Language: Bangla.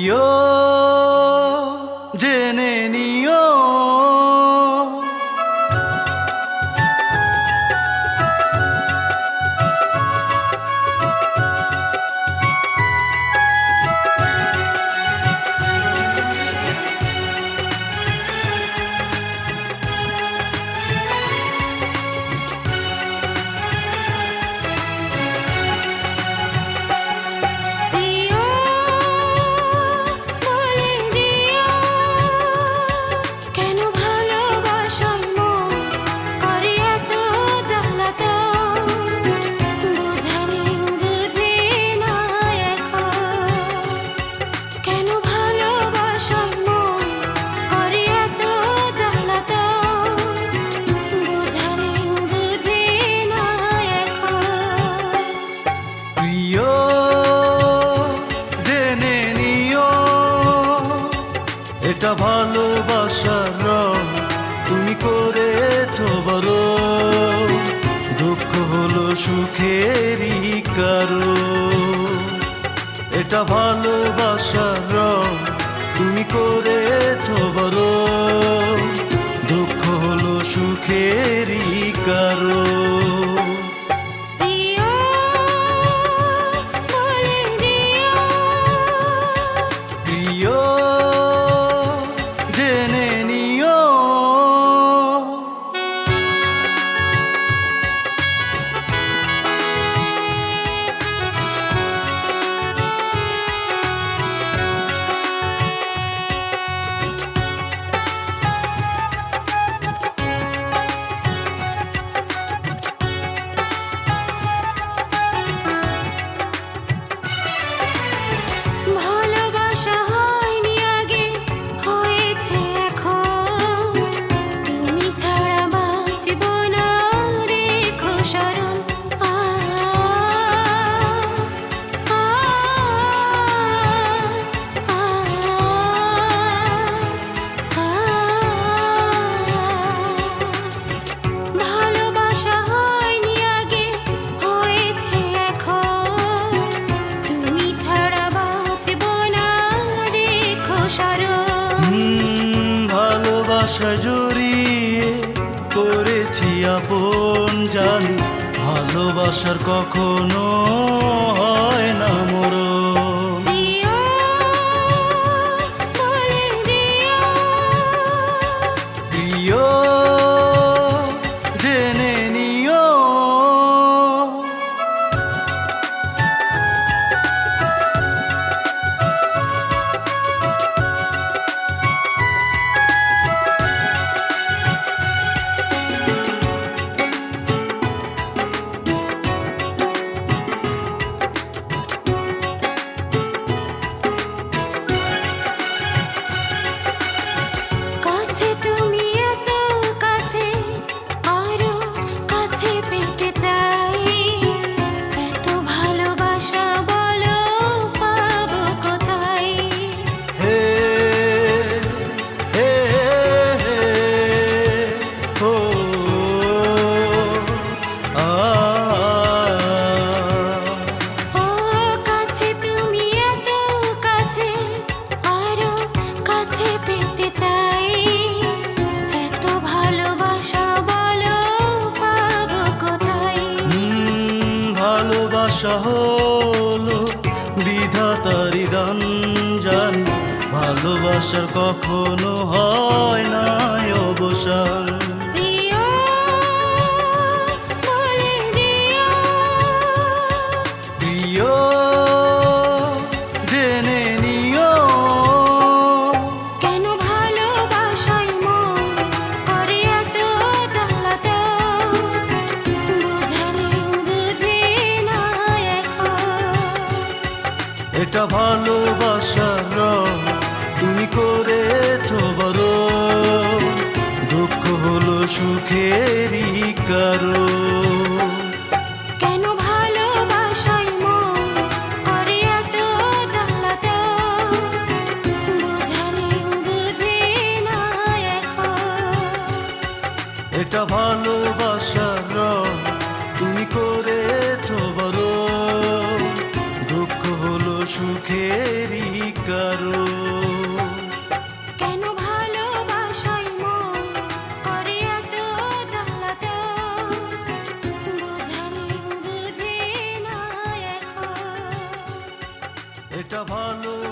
প্রিয় জেনে নিও এটা ভালোবাসার রং তুমি করেছো বড় দুঃখ হলো সুখেরই কারণ এটা ভালোবাসার রং তুমি করেছো বড় দুঃখ হলো সুখেরই কারণ ভালোবাসা জড়িয়ে করেছি আপন জানি ভালোবাসার কখনো হয় না মরণ প্রিয় জেনে নিও ভালোবাসা হলো বিধাতারি দান জানি ভালোবাসার কখনো হয় না অবসান প্রিয় জেনে নিও কেন ভালোবাসায় মন করে এত জ্বালাতন বুঝালেও বুঝে না এটা ভালোবাসার রং তুমি করেছো বড় দুঃখ হলো সুখেরই কারণ কেন ভালোবাসায় মন করে এত জ্বালাতন বুঝালেও বুঝে না এটা ভালোবাসার রং তুমি করেছো বড় দুঃখ হলো সুখেরই কারণ। এটা ভালো